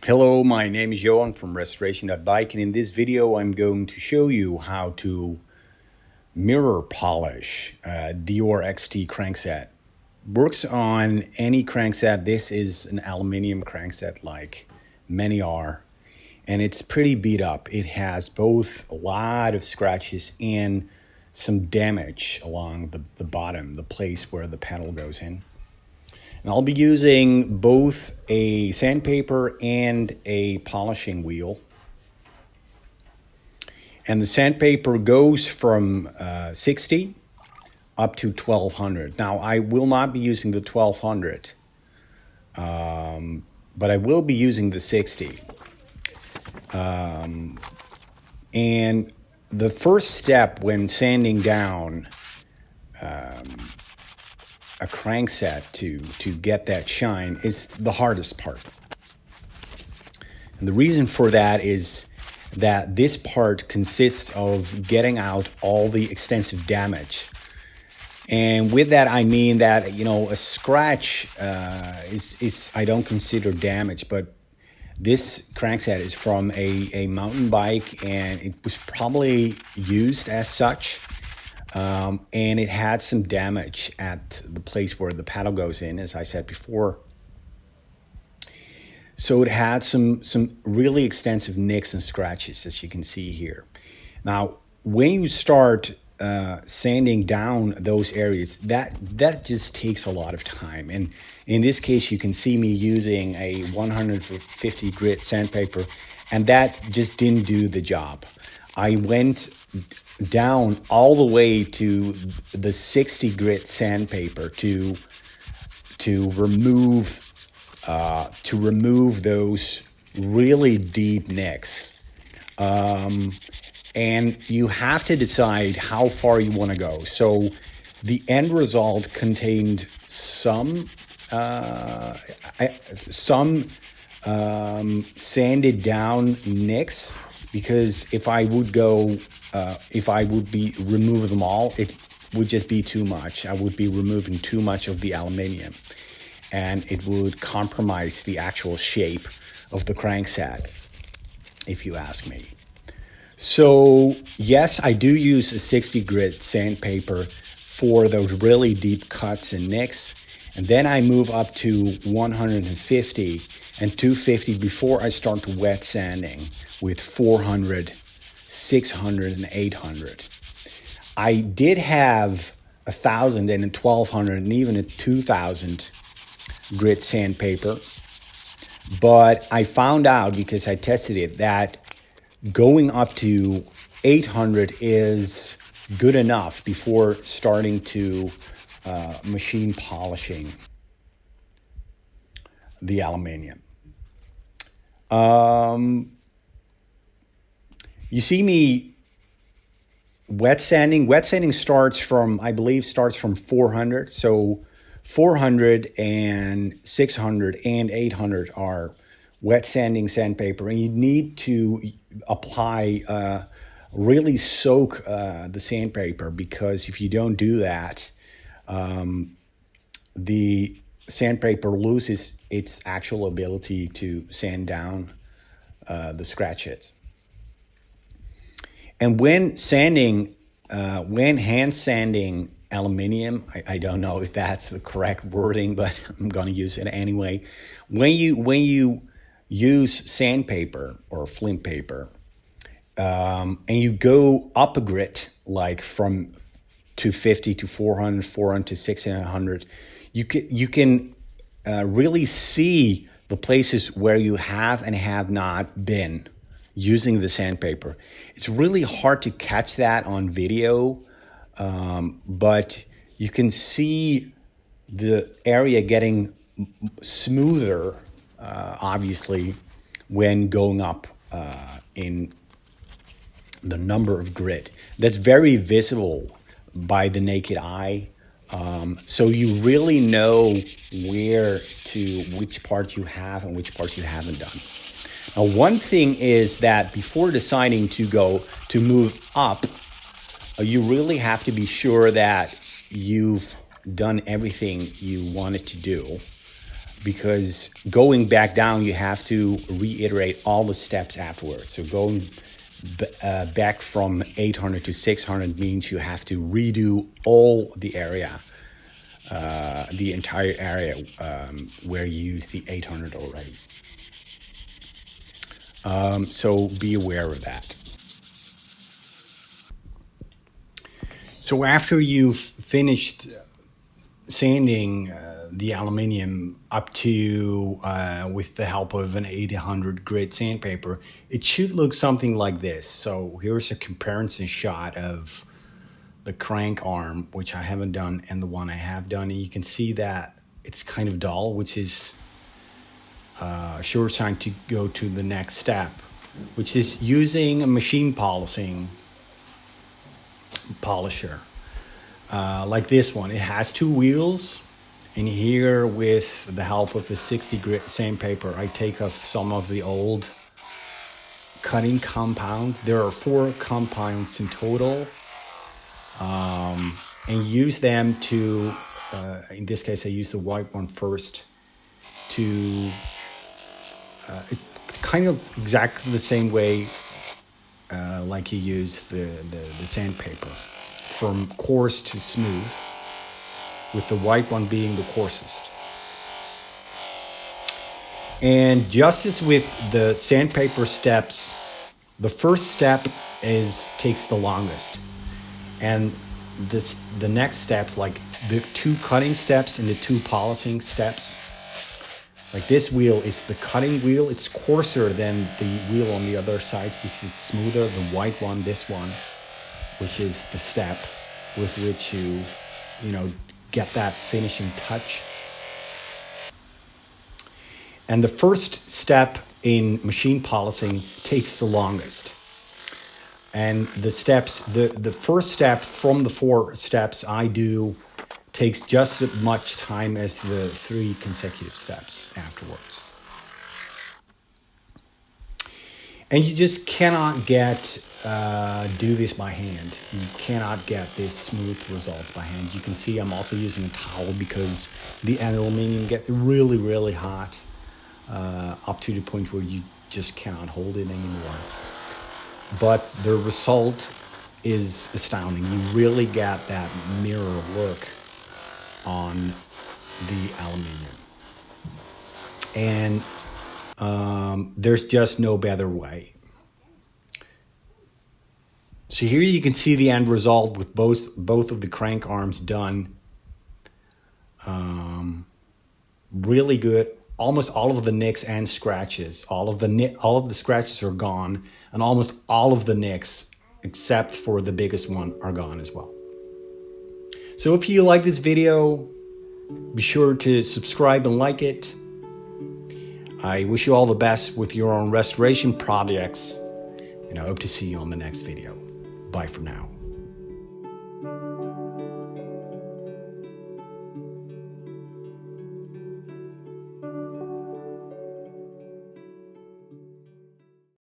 Hello, my name is Johan from Restoration.bike, and in this video I'm going to show you how to mirror polish Dior XT crankset. Works on any crankset. This is an aluminum crankset like many are, and it's pretty beat up. It has both a lot of scratches and some damage along the bottom, the place where the pedal goes in. And I'll be using both a sandpaper and a polishing wheel. And the sandpaper goes from 60 up to 1200. Now, I will not be using the 1200, but I will be using the 60. And the first step when sanding down a crankset to get that shine is the hardest part. And the reason for that is that this part consists of getting out all the extensive damage. And with that, I mean that, a scratch is I don't consider damage, but this crankset is from a mountain bike, and it was probably used as such. And it had some damage at the place where the paddle goes in, as I said before. So it had some really extensive nicks and scratches, as you can see here. Now, when you start sanding down those areas, that just takes a lot of time. And in this case, you can see me using a 150 grit sandpaper, and that just didn't do the job. I went down all the way to the 60 grit sandpaper to remove those really deep nicks. And you have to decide how far you want to go. So the end result contained some sanded down nicks, because if I would be remove them all, it would just be too much. I would be removing too much of the aluminium, and it would compromise the actual shape of the crankset, if you ask me. So yes, I do use a 60 grit sandpaper for those really deep cuts and nicks. And then I move up to 150 and 250 before I start to wet sanding with 400, 600, and 800. I did have 1,000 and a 1,200 and even a 2,000 grit sandpaper, but I found out, because I tested it, that going up to 800 is good enough before starting to machine polishing the aluminium. You see me wet sanding. Wet sanding starts from 400. So 400 and 600 and 800 are wet sanding sandpaper, and you need to apply, really soak the sandpaper, because if you don't do that, the sandpaper loses its actual ability to sand down the scratches. And when hand sanding aluminium, I don't know if that's the correct wording, but I'm going to use it anyway. When you use sandpaper or flint paper, and you go up a grit, like from 250 to 400, 400 to 600, you can really see the places where you have and have not been using the sandpaper. It's really hard to catch that on video, but you can see the area getting smoother, obviously, when going up in the number of grit. That's very visible by the naked eye. So you really know which part you have and which part you haven't done. Now, one thing is that before deciding to move up, you really have to be sure that you've done everything you wanted to do because going back down, you have to reiterate all the steps afterwards. So going back from 800 to 600 means you have to redo all the area, the entire area where you use the 800 already. So be aware of that. So after you've finished sanding the aluminium up to, with the help of an 800 grit sandpaper, it should look something like this. So here's a comparison shot of the crank arm, which I haven't done, and the one I have done. And you can see that it's kind of dull, which is a sure sign to go to the next step, which is using a machine polisher. Like this one, it has two wheels, and here with the help of a 60 grit sandpaper, I take off some of the old cutting compound. There are 4 compounds in total, and use them to, in this case I use the white one first, to kind of exactly the same way like you use the sandpaper, from coarse to smooth, with the white one being the coarsest. And just as with the sandpaper steps, the first step takes the longest, and the next steps, like the 2 cutting steps and the 2 polishing steps, like this wheel is the cutting wheel. It's coarser than the wheel on the other side, which is smoother. The white one, this one, which is the step with which you get that finishing touch. And the first step in machine polishing takes the longest. And the steps, the first step from the 4 steps I do takes just as much time as the 3 consecutive steps afterwards. And you just cannot do this by hand. You cannot get this smooth results by hand. You can see I'm also using a towel because the aluminium gets really, really hot, up to the point where you just cannot hold it anymore. But the result is astounding. You really get that mirror look on the aluminium. And there's just no better way. So here you can see the end result with both of the crank arms done. Really good. Almost all of the nicks and scratches. All of the scratches are gone, and almost all of the nicks, except for the biggest one, are gone as well. So if you like this video, be sure to subscribe and like it. I wish you all the best with your own restoration projects, and I hope to see you on the next video. Bye for now.